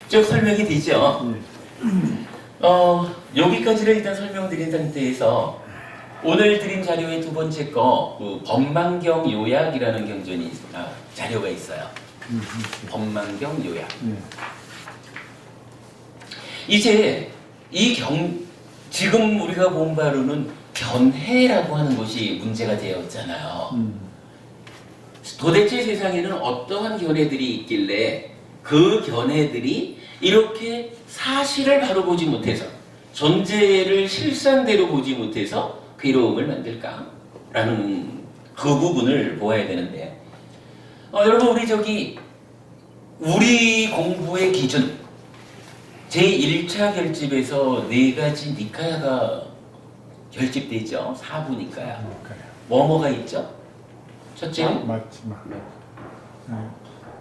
쭉 설명이 되죠. 예. 여기까지를 일단 설명드린 상태에서 오늘 드린 자료의 두 번째 거 법망경 요약이라는 경전이 자료가 있어요. 법망경 요약. 예. 이제 지금 우리가 본 바로는 견해라고 하는 것이 문제가 되었잖아요. 도대체 세상에는 어떠한 견해들이 있길래 그 견해들이 이렇게 사실을 바로 보지 못해서 존재를 실상대로 보지 못해서 괴로움을 만들까? 라는 그 부분을 보아야 되는데 여러분 우리 공부의 기준 제1차 결집에서 4가지 니카야가 결집돼 있죠. 4부 니카야. 뭐가 있죠? 첫째 마지막.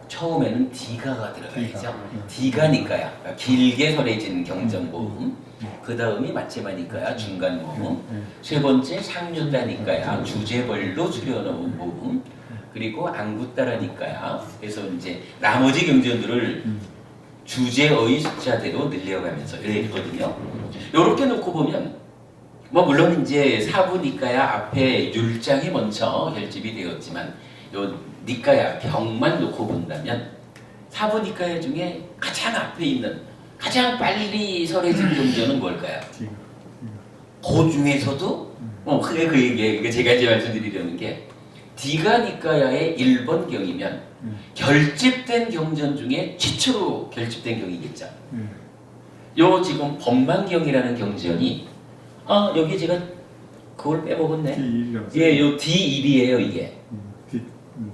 처음에는 디가가 들어가야죠. 디가니까야 길게 설해진 경전모음. 그 다음이 마체마니까야 중간모음. 세 번째 상륜다니까야 주제별로 줄여놓은 모음. 그리고 앙구따라니까야 그래서 이제 나머지 경전들을 주제의 숫자대로 늘려가면서 이랬거든요. 이렇게 놓고 보면 물론 이제 사부니까야 앞에 율장이 먼저 결집이 되었지만 요 니까야 병만 놓고 본다면 사부니까야 중에 가장 앞에 있는 가장 빨리 설해진 경전은 뭘까요? 그 중에서도 그게 그 얘기 제가 이제 말씀드리려는 게 디가니까야의 1번 경이면 결집된 경전 중에 최초로 결집된 경이겠죠. 요 지금 법망경이라는 경전이 여기 제가 그걸 빼먹었네. 예, 요 D1이에요 이게.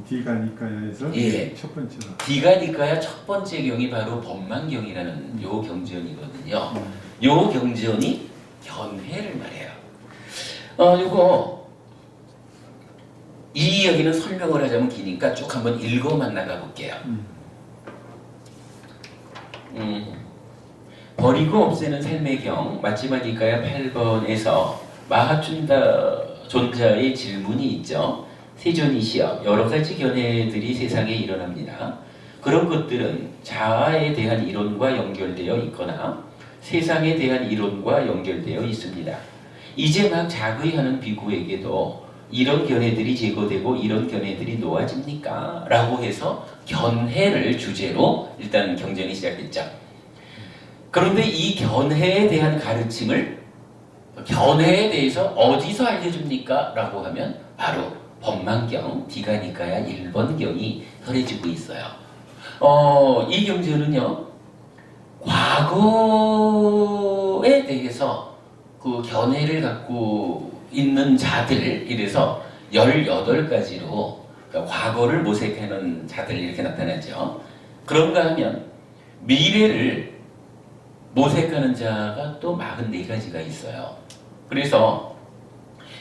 디가니까야에서 예. 첫 번째로. 디가니까야 첫 번째 경이 바로 법망경이라는 요 경전이거든요. 요 경전이 견해를 말해요. 이 이야기는 설명을 하자면 기니까 쭉 한번 읽어만 나가볼게요. 버리고 없애는 삶의 경 마지막이니까야 8번에서 마하춘다 존자의 질문이 있죠. 세존이시여 여러 가지 견해들이 세상에 일어납니다. 그런 것들은 자아에 대한 이론과 연결되어 있거나 세상에 대한 이론과 연결되어 있습니다. 이제 막 자의하는 비구에게도 이런 견해들이 제거되고 이런 견해들이 놓아집니까? 라고 해서 견해를 주제로 일단 경전이 시작됐죠. 그런데 이 견해에 대한 가르침을 견해에 대해서 어디서 알려줍니까? 라고 하면 바로 법망경 디가니까야 1번경이 설해지고 있어요. 이 경전은요 과거에 대해서 그 견해를 갖고 있는 자들 이래서 18가지로 그러니까 과거를 모색하는 자들 이렇게 나타나죠. 그런가 하면 미래를 모색하는 자가 또 44가지가 있어요. 그래서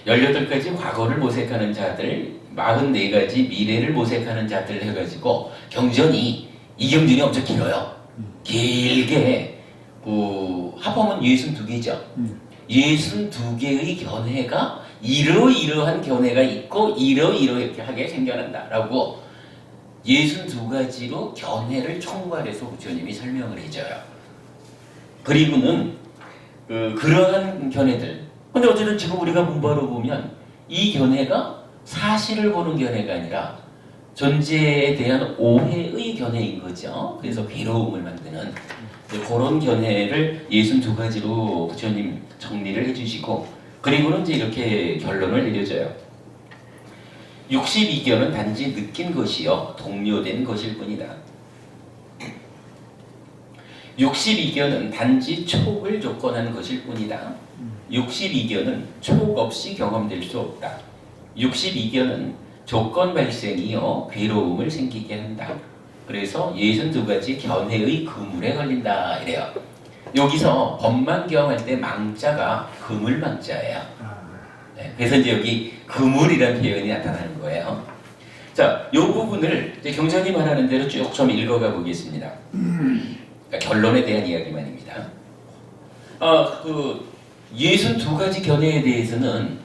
18가지 과거를 모색하는 자들 44가지 미래를 모색하는 자들 해가지고 이 경전이 엄청 길어요. 길게 합하면 62개죠. 62개의 견해가 이러이러한 견해가 있고 이러이러하게 생겨난다 라고 62가지로 견해를 총괄해서 부처님이 설명을 해줘요. 그리고는 그러한 견해들 근데 어쨌든 지금 우리가 공부하러 보면 이 견해가 사실을 보는 견해가 아니라 존재에 대한 오해의 견해인 거죠. 그래서 괴로움을 만드는 그런 견해를 62가지로 부처님 정리를 해주시고 그리고는 이제 이렇게 결론을 내려줘요. 62견은 단지 느낀 것이요 동료된 것일 뿐이다. 62견은 단지 촉을 조건한 것일 뿐이다. 62견은 촉 없이 경험될 수 없다. 62견은 조건 발생이요 괴로움을 생기게 한다. 그래서 62가지 견해의 그물에 걸린다 이래요. 여기서 법망경 할 때 망자가 그물망자예요. 네, 그래서 이제 여기 그물이라는 표현이 나타나는 거예요. 자, 이 부분을 이제 경전이 말하는 대로 쭉 좀 읽어가 보겠습니다. 그러니까 결론에 대한 이야기만입니다. 62가지 견해에 대해서는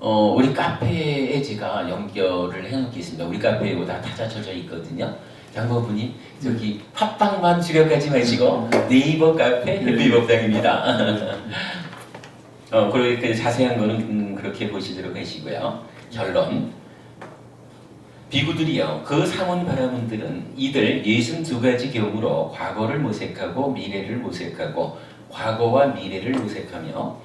우리 카페에 제가 연결을 해놓겠습니다. 우리 카페에 다 찾아져 있거든요. 장모분이 저기 팟빵만 주력하지 마시고 네이버 카페 해피법당입니다. 그렇게 자세한 거는 그렇게 보시도록 하시고요. 결론. 비구들이요. 그 사문 바라문들은 이들 62가지 경우로 과거를 모색하고 미래를 모색하고 과거와 미래를 모색하며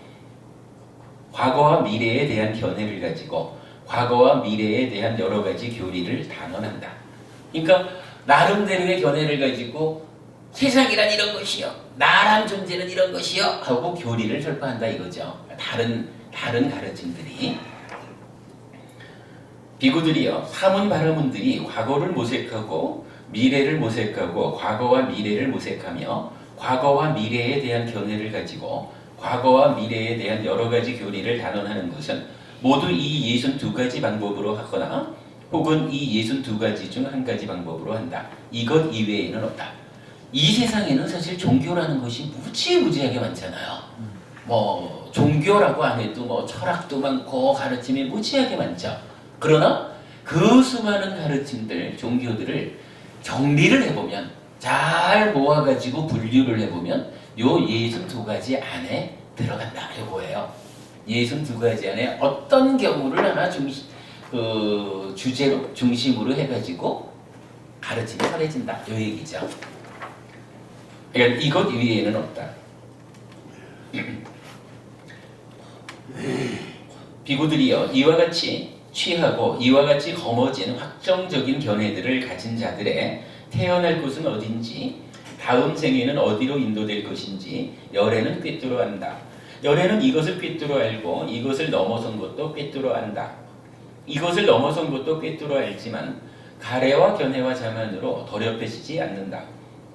과거와 미래에 대한 견해를 가지고 과거와 미래에 대한 여러 가지 교리를 단언한다. 그러니까 나름대로의 견해를 가지고 세상이란 이런 것이요, 나란 존재는 이런 것이요 하고 교리를 설파한다 이거죠. 다른 가르침들이. 비구들이요, 사문 바라문들이 과거를 모색하고 미래를 모색하고 과거와 미래를 모색하며 과거와 미래에 대한 견해를 가지고 과거와 미래에 대한 여러 가지 교리를 단언하는 것은 모두 이 62가지 방법으로 하거나 혹은 이 62가지 중 한 가지 방법으로 한다. 이것 이외에는 없다. 이 세상에는 사실 종교라는 것이 무지무지하게 많잖아요. 뭐 종교라고 안 해도 뭐 철학도 많고 가르침이 무지하게 많죠. 그러나 그 수많은 가르침들, 종교들을 정리를 해보면, 잘 모아가지고 분류를 해보면 요 62가지 안에 들어간다 이거예요. 62가지 안에 어떤 경우를 하나 주제로 중심으로 해가지고 가르침이 설해진다 요 얘기죠. 그러니까 이것 위에는 없다. 비구들이여, 이와 같이 취하고 이와 같이 거머쥔 확정적인 견해들을 가진 자들의 태어날 곳은 어딘지, 다음 생에는 어디로 인도될 것인지 열애는 꿰뚫어 안다. 열애는 이것을 꿰뚫어 알고 이것을 넘어선 것도 꿰뚫어 안다. 이것을 넘어선 것도 꿰뚫어 알지만 가래와 견해와 자만으로 더럽혀지지 않는다.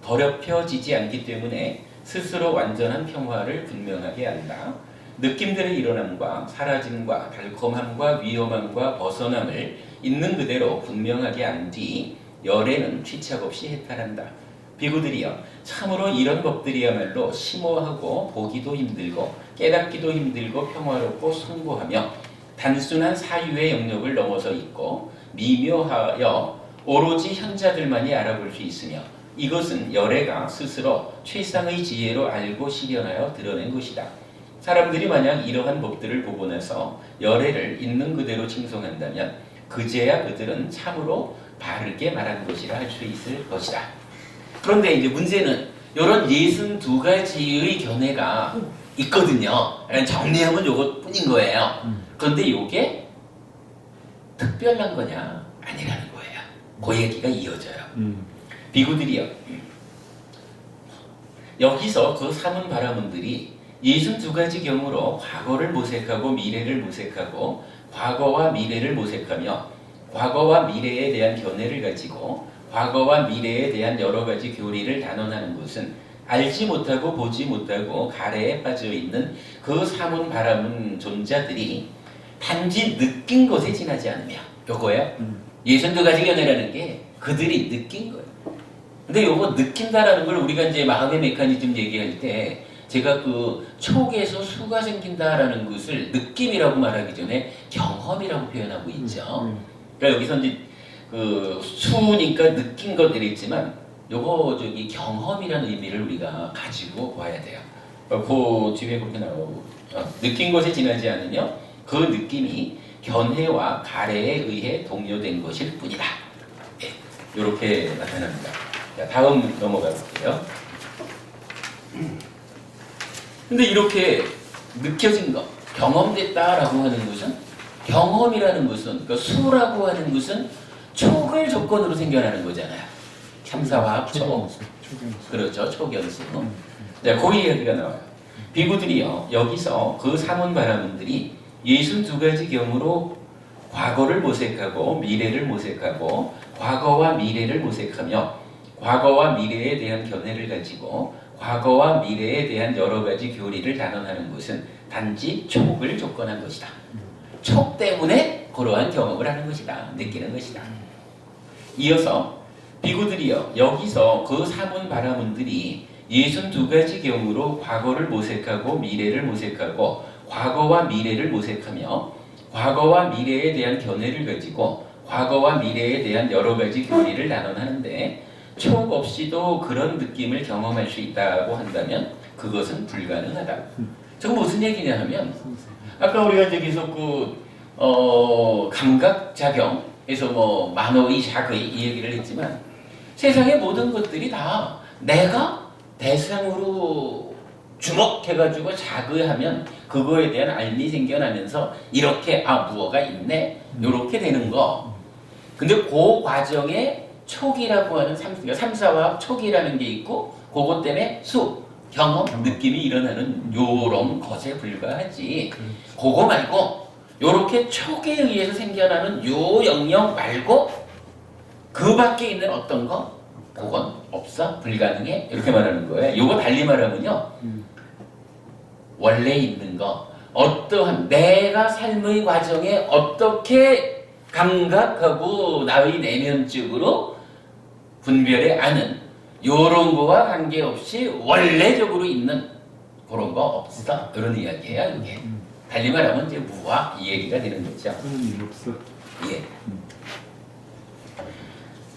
더럽혀지지 않기 때문에 스스로 완전한 평화를 분명하게 안다. 느낌들의 일어남과 사라짐과 달콤함과 위험함과 벗어남을 있는 그대로 분명하게 안 뒤 열애는 취착 없이 해탈한다. 비구들이여, 참으로 이런 법들이야말로 심오하고 보기도 힘들고 깨닫기도 힘들고 평화롭고 숭고하며 단순한 사유의 영역을 넘어서 있고 미묘하여 오로지 현자들만이 알아볼 수 있으며 이것은 열애가 스스로 최상의 지혜로 알고 실현하여 드러낸 것이다. 사람들이 만약 이러한 법들을 보고 나서 열애를 있는 그대로 칭송한다면 그제야 그들은 참으로 바르게 말한 것이라 할 수 있을 것이다. 그런데 이제 문제는 이런 62가지의 견해가 있거든요. 정리하면 요것뿐인 거예요. 그런데 요게 특별한 거냐 아니라는 거예요. 그 얘기가 이어져요. 비구들이요, 여기서 그 사문 바라문들이 62가지 경우로 과거를 모색하고 미래를 모색하고 과거와 미래를 모색하며 과거와 미래에 대한 견해를 가지고 과거와 미래에 대한 여러 가지 교리를 단언하는 것은 알지 못하고 보지 못하고 가래에 빠져있는 그 사문 바라문 존자들이 단지 느낀 것에 지나지 않으며 요거예요. 62가지 견해라는 게 그들이 느낀 거예요. 근데 요거 느낀다라는 걸 우리가 이제 마음의 메커니즘 얘기할 때 제가 그 촉에서 수가 생긴다라는 것을 느낌이라고 말하기 전에 경험이라고 표현하고 있죠. 그러니까 여기서 이제 그 수니까 느낀 것들이 있지만 요거 저기 경험이라는 의미를 우리가 가지고 봐야 돼요. 그 뒤에 그렇게 나오고 느낀 것에 지나지 않으며 그 느낌이 견해와 가래에 의해 동요된 것일 뿐이다. 예, 이렇게 나타납니다. 자, 다음 넘어가 볼게요. 근데 이렇게 느껴진 것, 경험됐다라고 하는 것은, 경험이라는 것은, 그러니까 수라고 하는 것은 촉을 조건으로 생겨나는 거잖아요. 참사화합 촉. 그렇죠. 촉연수. 자, 그 이야기가 나와요. 비구들이요, 여기서 그 사문 바라문들이 62가지 경우로 과거를 모색하고 미래를 모색하고 과거와 미래를 모색하며 과거와 미래에 대한 견해를 가지고 과거와 미래에 대한 여러 가지 교리를 단언하는 것은 단지 촉을 조건한 것이다. 촉 때문에 그러한 경험을 하는 것이다. 느끼는 것이다. 이어서 비구들이여, 여기서 그 사문 바라문들이 62가지 경우로 과거를 모색하고 미래를 모색하고 과거와 미래를 모색하며 과거와 미래에 대한 견해를 가지고 과거와 미래에 대한 여러 가지 교리를 나눠하는데 촉 없이도 그런 느낌을 경험할 수 있다고 한다면 그것은 불가능하다. 저거 무슨 얘기냐 하면 아까 우리가 저기서 감각작용에서 뭐 만호의 작의 이 얘기를 했지만 세상의 모든 것들이 다 내가 대상으로 주목해가지고 자그하면 그거에 대한 알미 생겨나면서 이렇게 무어가 있네 이렇게 되는 거. 근데 그 과정에 촉이라고 하는 삼사와 촉이라는 게 있고 그것 때문에 경험, 느낌이 일어나는 요런 것에 불과하지. 그거 말고 요렇게 촉에 의해서 생겨나는 요 영역 말고 그 밖에 있는 어떤 거 그건 없어, 불가능해 이렇게 말하는 거예요. 요거 달리 말하면요, 원래 있는 거 어떠한 내가 삶의 과정에 어떻게 감각하고 나의 내면적으로 분별해 아는 요런 거와 관계없이 원래적으로 있는 그런 거 없어 이런 이야기예요. 이게 달리 말하면 이제 무와 이 얘기가 되는 거죠. 없어. 예.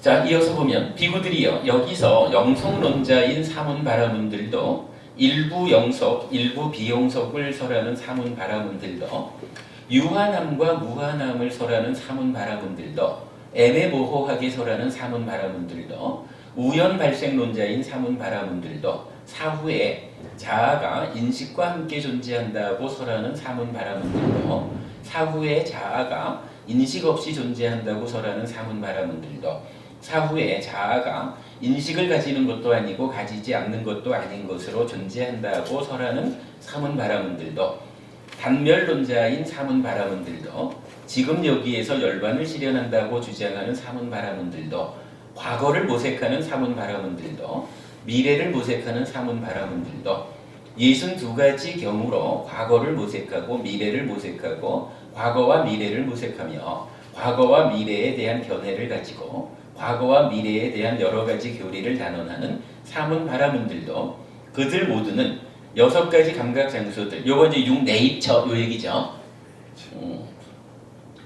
자, 이어서 보면 비구들이요, 여기서 영성론자인 사문바라문들도 일부 영석, 일부 비영석을 설하는 사문바라문들도 유한함과 무한함을 설하는 사문바라문들도 애매모호하게 설하는 사문바라문들도 우연발생론자인 사문바라문들도 사후에 자아가 인식과 함께 존재한다고 설하는 사문바라문들도 사후에 자아가 인식 없이 존재한다고 설하는 사문바라문들도 사후에 자아가 인식을 가지는 것도 아니고 가지지 않는 것도 아닌 것으로 존재한다고 설하는 사문바라문들도 단멸론자인 사문바라문들도 지금 여기에서 열반을 실현한다고 주장하는 사문바라문들도 과거를 모색하는 사문바라문들도 미래를 모색하는 사문바라문들도 62가지 경우로 과거를 모색하고 미래를 모색하고 과거와 미래를 모색하며 과거와 미래에 대한 견해를 가지고 과거와 미래에 대한 여러 가지 교리를 단언하는 사문바라문들도 그들 모두는 6가지 감각 장소들, 요거 이제 6네이처 요 얘기죠.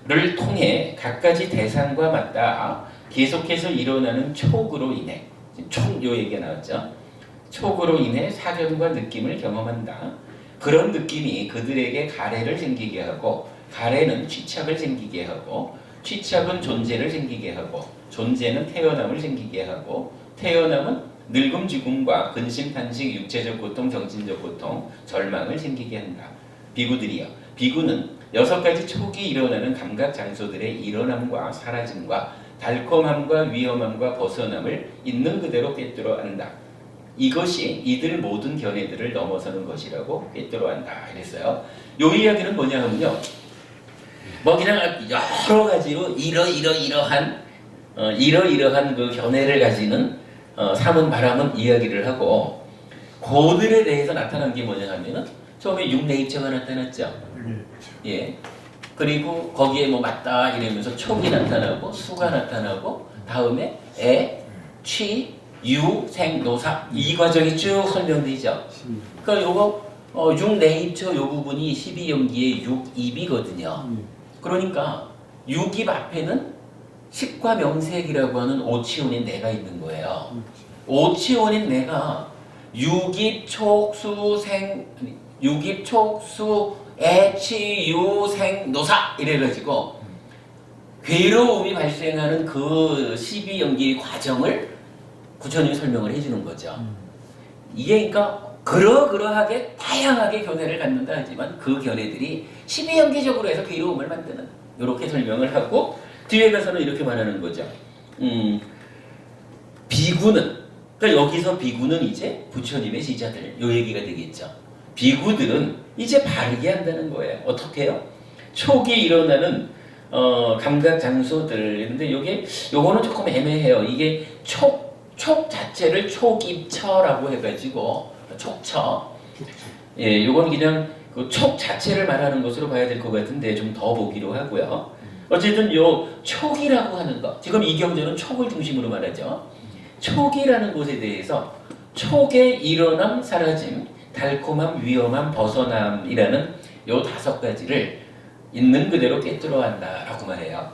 를 통해 각가지 대상과 맞닿아 계속해서 일어나는 촉으로 인해 촉요 얘기가 나왔죠. 촉으로 인해 사견과 느낌을 경험한다. 그런 느낌이 그들에게 가래를 생기게 하고 가래는 취착을 생기게 하고 취착은 존재를 생기게 하고 존재는 태어남을 생기게 하고 태어남은 늙음 죽음과 근심 탄식 육체적 고통 정신적 고통 절망을 생기게 한다. 비구들이여, 비구는 6가지 촉이 일어나는 감각 장소들의 일어남과 사라짐과 달콤함과 위험함과 벗어남을 있는 그대로 꿰뚫어 안다. 이것이 이들 모든 견해들을 넘어서는 것이라고 꿰뚫어 안다. 이랬어요. 요 이야기는 뭐냐 하면요, 뭐 그냥 여러 가지로 이러이러한 그 견해를 가지는 사문바라문 이야기를 하고 그들에 대해서 나타난 게 뭐냐 하면은 처음에 6네이처가 나타났죠. 예. 그리고 거기에 뭐 맞다 이러면서 촉이 나타나고 수가 나타나고 다음에 애, 취, 유, 생, 노사 이 과정이 쭉 설명되죠. 그러니까 요거 6네이처 요 부분이 12연기의 6입이거든요. 그러니까 6입 앞에는 식과 명색이라고 하는 오치원인 내가 있는 거예요. 오치원인 내가 육입, 촉수, 생, 육입, 촉수, 애치, 유, 생, 노사 이래가지고 괴로움이 발생하는 그 12연기의 과정을 구천이 설명을 해주는 거죠. 이게 그러니까 그러하게 다양하게 견해를 갖는다 하지만 그 견해들이 12연기적으로 해서 괴로움을 만드는 이렇게 설명을 하고 뒤에 가서는 이렇게 말하는 거죠. 비구는, 그러니까 여기서 비구는 이제 부처님의 제자들 요 얘기가 되겠죠. 비구들은 이제 바르게 한다는 거예요. 어떻게 해요? 촉이 일어나는 감각 장소들. 근데 요거는 조금 애매해요. 이게 촉 자체를 촉입처라고 해가지고 촉처. 예, 요건 그냥 그 촉 자체를 말하는 것으로 봐야 될 것 같은데 좀 더 보기로 하고요. 어쨌든 요 촉이라고 하는 것, 지금 이경전은 촉을 중심으로 말하죠. 촉이라는 것에 대해서 촉의 일어남, 사라짐, 달콤함, 위험함, 벗어남이라는 요 5가지를 있는 그대로 꿰뚫어 한다라고 말해요.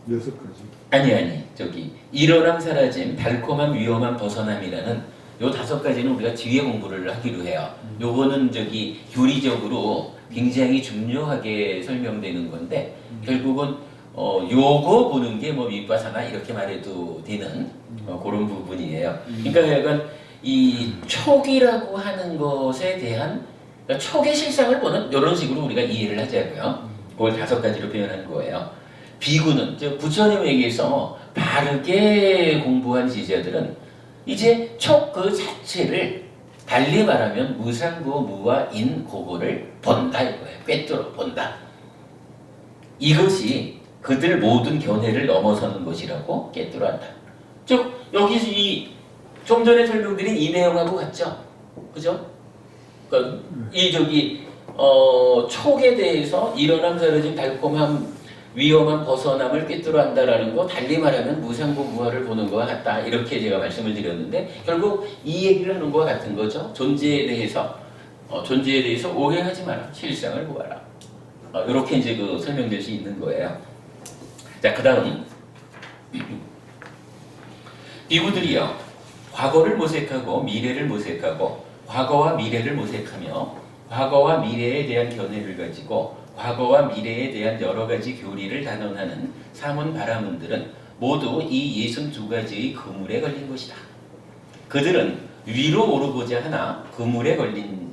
6가지. 아니 저기 일어남 사라짐 달콤함 위험함 벗어남이라는 요 5가지는 우리가 뒤에 공부를 하기로 해요. 요거는 저기 교리적으로 굉장히 중요하게 설명되는 건데 결국은 요거 보는 게 뭐 윗바사나 이렇게 말해도 되는 그런 부분이에요. 그러니까 약간 이 촉이라고 하는 것에 대한 그러니까 촉의 실상을 보는 이런 식으로 우리가 이해를 하자고요. 그걸 5가지로 표현한 거예요. 비구는 부처님에게서 바르게 공부한 지자들은 이제 촉 그 자체를 달리 말하면 무상고 무와 인 그거를 본다 이거예요. 꿰뚫어 본다. 이것이 그들 모든 견해를 넘어서는 것이라고 꿰뚫어한다. 즉 여기서 좀 전에 설명드린 이 내용하고 같죠? 그죠? 그러니까 이 촉에 대해서 일어남 사라짐 달콤함 위험한 벗어남을 꿰뚫어 한다라는 거 달리 말하면 무상고 무아를 보는 것과 같다 이렇게 제가 말씀을 드렸는데 결국 이 얘기를 하는 것과 같은 거죠. 존재에 대해서 오해하지 마라. 실상을 보아라. 이렇게 이제 설명될 수 있는 거예요. 자, 그다음 비구들이요 과거를 모색하고 미래를 모색하고 과거와 미래를 모색하며 과거와 미래에 대한 견해를 가지고 과거와 미래에 대한 여러 가지 교리를 단언하는 사문 바라문들은 모두 이 62가지의 그물에 걸린 것이다. 그들은 위로 오르고자 하나 그물에 걸린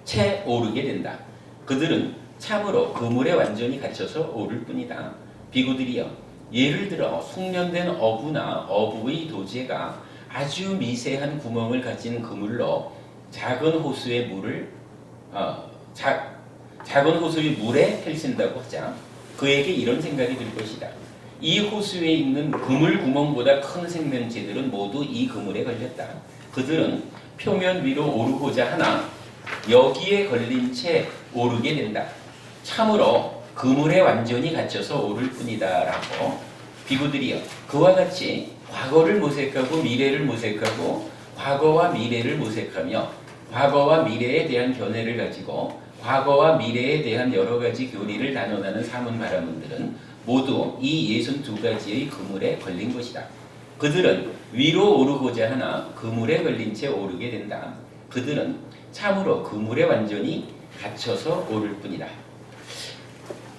채 오르게 된다. 그들은 참으로 그물에 완전히 갇혀서 오를 뿐이다. 비구들이여 예를 들어 숙련된 어부나 어부의 도제가 아주 미세한 구멍을 가진 그물로 작은 호수의 물에 펼친다고 하자 그에게 이런 생각이 들 것이다. 이 호수에 있는 그물 구멍보다 큰 생명체들은 모두 이 그물에 걸렸다. 그들은 표면 위로 오르고자 하나 여기에 걸린 채 오르게 된다. 참으로 그물에 완전히 갇혀서 오를 뿐이다 라고 비구들이여 그와 같이 과거를 모색하고 미래를 모색하고 과거와 미래를 모색하며 과거와 미래에 대한 견해를 가지고 과거와 미래에 대한 여러 가지 교리를 단언하는 사문 바라문들은 모두 이 62가지의 그물에 걸린 것이다. 그들은 위로 오르고자 하나 그물에 걸린 채 오르게 된다. 그들은 참으로 그물에 완전히 갇혀서 오를 뿐이다.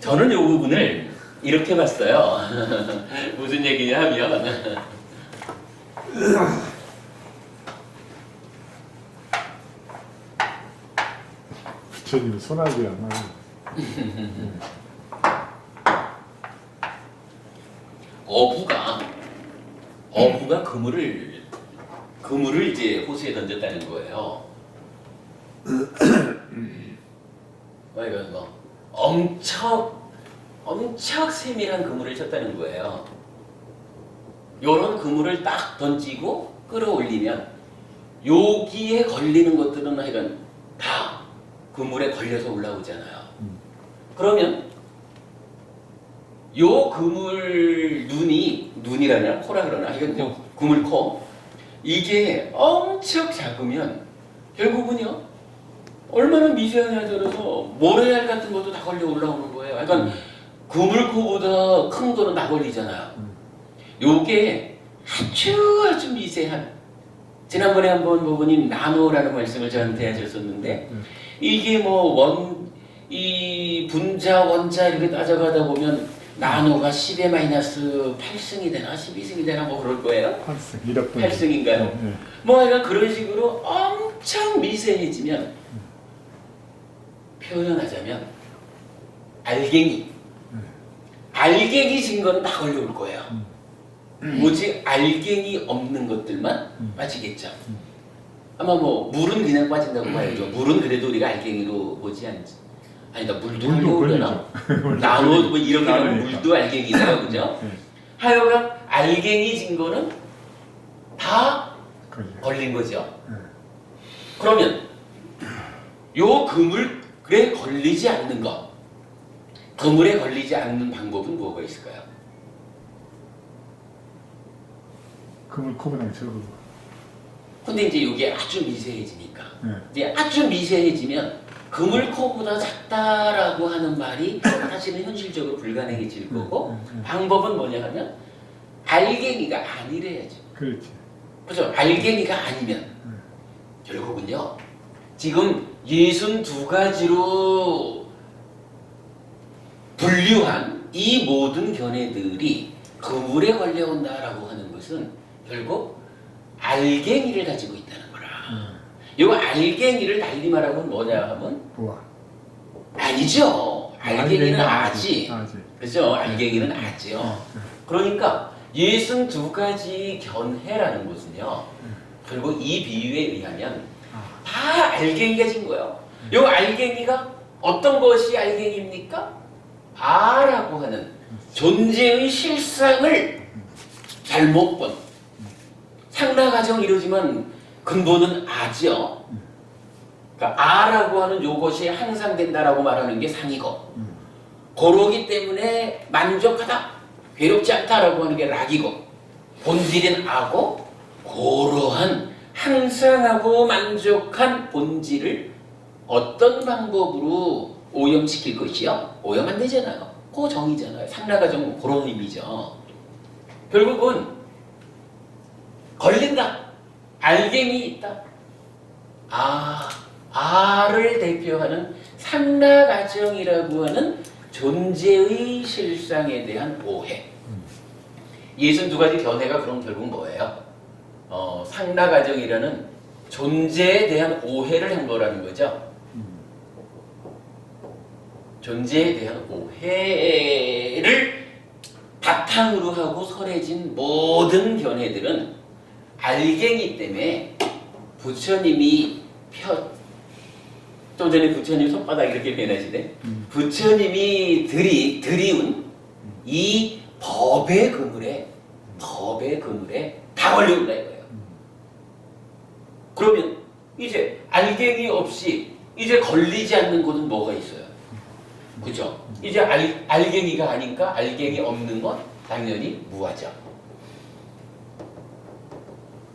저는 이 부분을 이렇게 봤어요. 무슨 얘기냐 하면 부처님 손아귀 안 나요. 어부가 그물을 이제 호수에 던졌다는 거예요. 이건 엄청 세밀한 그물을 쳤다는 거예요. 요런 그물을 딱 던지고 끌어올리면 여기에 걸리는 것들은 하여간 다 그물에 걸려서 올라오잖아요. 그러면 요 그물 눈이라나 코라 그러나 이건 그물코 이게 엄청 작으면 결국은요 얼마나 미세하냐 들어서 모래알 같은 것도 다 걸려 올라오는 거예요. 그러니까 그물코보다 큰 거는 다 걸리잖아요. 요게 아주 미세한 지난번에 한번 부모님 나노라는 말씀을 저한테 하셨었는데 이게 이 분자 원자 이렇게 따져가다 보면 나노가 10의 마이너스 8승이 되나 12승이 되나 뭐 그럴 거예요. 8승, 1억 8승인가요? 하여간 그런 식으로 엄청 미세해지면 표현하자면 알갱이 진 거는 다 걸려올 거예요. 오직 알갱이 없는 것들만 빠지겠죠. 아마 물은 그냥 빠진다고 봐야죠. 물은 그래도 우리가 알갱이로 보지 않지. 아니다 물도 걸리나? 나노 이렇게 하면 물도 알갱이다 그죠? 하여간 알갱이 진 거는 다 걸린 거죠. 그러면 요 그물에 걸리지 않는 것 그물에 걸리지 않는 방법은 뭐가 있을까요? 그물코보다 적어. 근데 이제 이게 아주 미세해지니까 이제 아주 미세해지면 그물코보다 작다라고 하는 말이 사실은 현실적으로 불가능해질 거고 방법은 뭐냐 하면 알갱이가 아니래야죠. 그렇지. 그죠? 알갱이가 아니면 결국은요. 지금 62가지로 분류한 이 모든 견해들이 그물에 걸려온다라고 하는 것은 결국 알갱이를 가지고 있다는 거라. 이 알갱이를 달리 말하면 뭐냐 하면 우와. 아니죠. 알갱이는 아지. 아지. 그죠? 알갱이는 아지요. 그러니까 62가지 견해라는 것은요. 결국 이 비유에 의하면 다 알갱이가 진 거예요. 이 알갱이가 어떤 것이 알갱이입니까? 아라고 하는 존재의 실상을 잘못 본 상나가정 이루지만 근본은 아죠. 그러니까 아라고 하는 요것이 항상 된다라고 말하는 게 상이고 고로기 때문에 만족하다, 괴롭지 않다라고 하는 게 락이고 본질은 아고 고로한 항상하고 만족한 본질을 어떤 방법으로 오염시킬 것이요? 오염 안 되잖아요. 그 정이잖아요. 상나가정은 그런 의미죠. 결국은 걸린다. 알갱이 있다. 아를 대표하는 상나가정이라고 하는 존재의 실상에 대한 오해. 62가지 견해가 그럼 결국 뭐예요? 상나가정이라는 존재에 대한 오해를 한 거라는 거죠. 존재에 대한 오해를 바탕으로 하고 설해진 모든 견해들은 알갱이 때문에 부처님이 좀 전에 부처님 손바닥 이렇게 변하시네. 부처님이 들이운 이 법의 그물에 다 걸려온다 이거예요. 그러면 이제 알갱이 없이 이제 걸리지 않는 곳은 뭐가 있어요? 그죠? 이제 알갱이가 아닌가? 알갱이 없는 건 당연히 무아죠.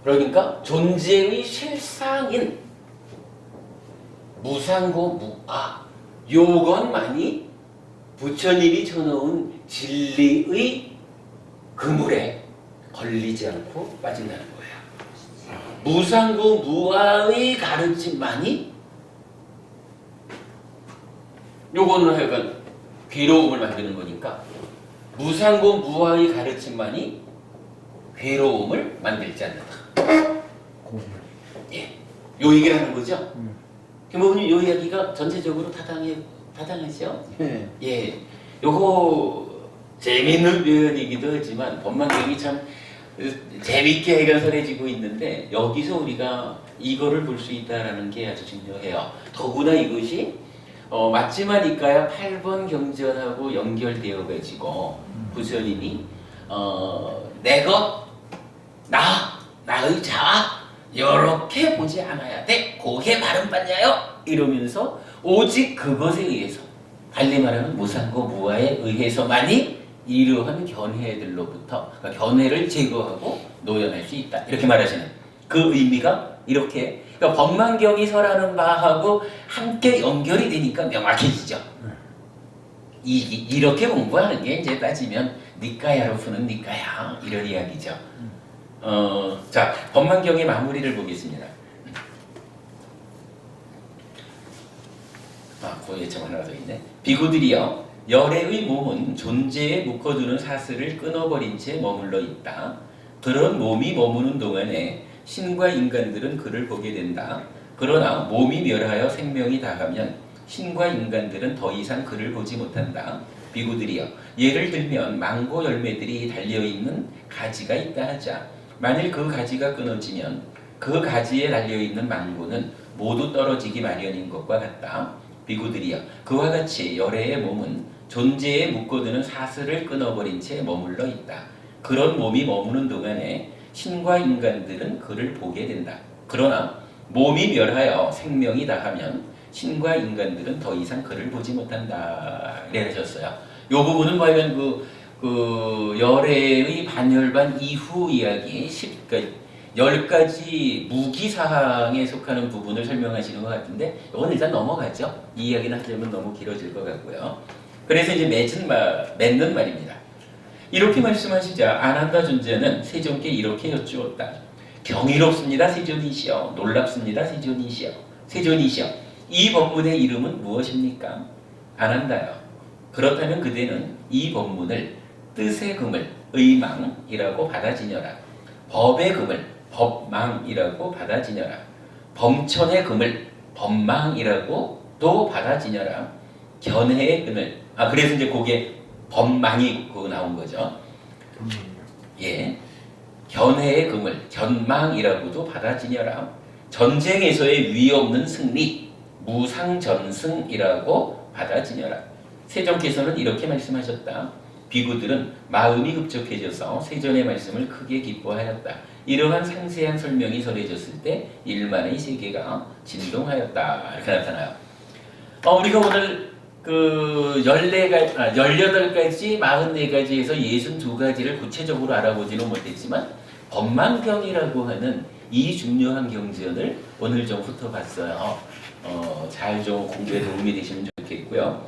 그러니까 존재의 실상인 무상고 무아 요것만이 부처님이 쳐놓은 진리의 그물에 걸리지 않고 빠진다는 거예요. 무상고 무아의 가르침만이 요거는 하여간 괴로움을 만드는 거니까 무상고 무아의 가르침만이 괴로움을 만들지 않는다. 예, 요 얘기를 하는 거죠. 김부모님 요 이야기가 전체적으로 타당하죠. 네. 예, 요거 재미있는 표현이기도 하지만 법망경이 참 재밌게 해결설해지고 있는데 여기서 우리가 이거를 볼 수 있다라는 게 아주 중요해요. 더구나 이것이 맞지만 이까야 8번 경전하고 연결되어 가지고 부처님이 나의 자아 이렇게 보지 않아야 돼. 고개 발음받냐요? 이러면서 오직 그것에 의해서 달리 말하면 무상고 무아에 의해서만이 이러한 견해들로부터 그러니까 견해를 제거하고 노연할 수 있다. 이렇게 말하시는 그 의미가 이렇게 그러니까 법망경이 설하는 바하고 함께 연결이 되니까 명확해지죠. 이렇게 공부하는 게 이제 따지면 니까야로 푸는 니까야 이런 이야기죠. 자, 법망경의 마무리를 보겠습니다. 거기에 참 하나 더 있네. 비구들이여, 열애의 몸은 존재에 묶어두는 사슬을 끊어버린 채 머물러 있다. 그런 몸이 머무는 동안에 신과 인간들은 그를 보게 된다. 그러나 몸이 멸하여 생명이 다하면 신과 인간들은 더 이상 그를 보지 못한다. 비구들이여, 예를 들면 망고 열매들이 달려있는 가지가 있다 하자. 만일 그 가지가 끊어지면 그 가지에 달려있는 망고는 모두 떨어지기 마련인 것과 같다. 비구들이여, 그와 같이 열애의 몸은 존재에 묶어두는 사슬을 끊어버린 채 머물러 있다. 그런 몸이 머무는 동안에 신과 인간들은 그를 보게 된다. 그러나 몸이 멸하여 생명이 다하면 신과 인간들은 더 이상 그를 보지 못한다. 이래 하셨어요. 이 부분은 뭐냐면 그 열애의 반열반 이후 이야기, 그러니까 10가지 무기사항에 속하는 부분을 설명하시는 것 같은데 이건 일단 넘어가죠. 이 이야기는 하려면 너무 길어질 것 같고요. 그래서 이제 맺는 말입니다. 이렇게 말씀하시자 아난다 존자는 세존께 이렇게 여쭈었다. 경이롭습니다 세존이시여. 놀랍습니다 세존이시여. 세존이시여. 이 법문의 이름은 무엇입니까? 아난다요. 그렇다면 그대는 이 법문을 뜻의 금을 의망이라고 받아지녀라. 법의 금을 법망이라고 받아지녀라. 범천의 금을 법망이라고 또 받아지녀라. 견해의 금을 그래서 이제 그게 법망이 그거 나온 거죠. 예, 견해의 금을 견망이라고도 받아지녀라. 전쟁에서의 위 없는 승리 무상전승이라고 받아지녀라. 세존께서는 이렇게 말씀하셨다. 비구들은 마음이 급족해져서 세존의 말씀을 크게 기뻐하였다. 이러한 상세한 설명이 전해졌을 때 일만의 세계가 진동하였다. 이렇게 나타나요. 우리가 오늘 그 18가지, 44가지에서 62가지를 구체적으로 알아보지는 못했지만 법망경이라고 하는 이 중요한 경전을 오늘 좀 훑어봤어요. 잘 좀 공부에 도움이 되시면 좋겠고요.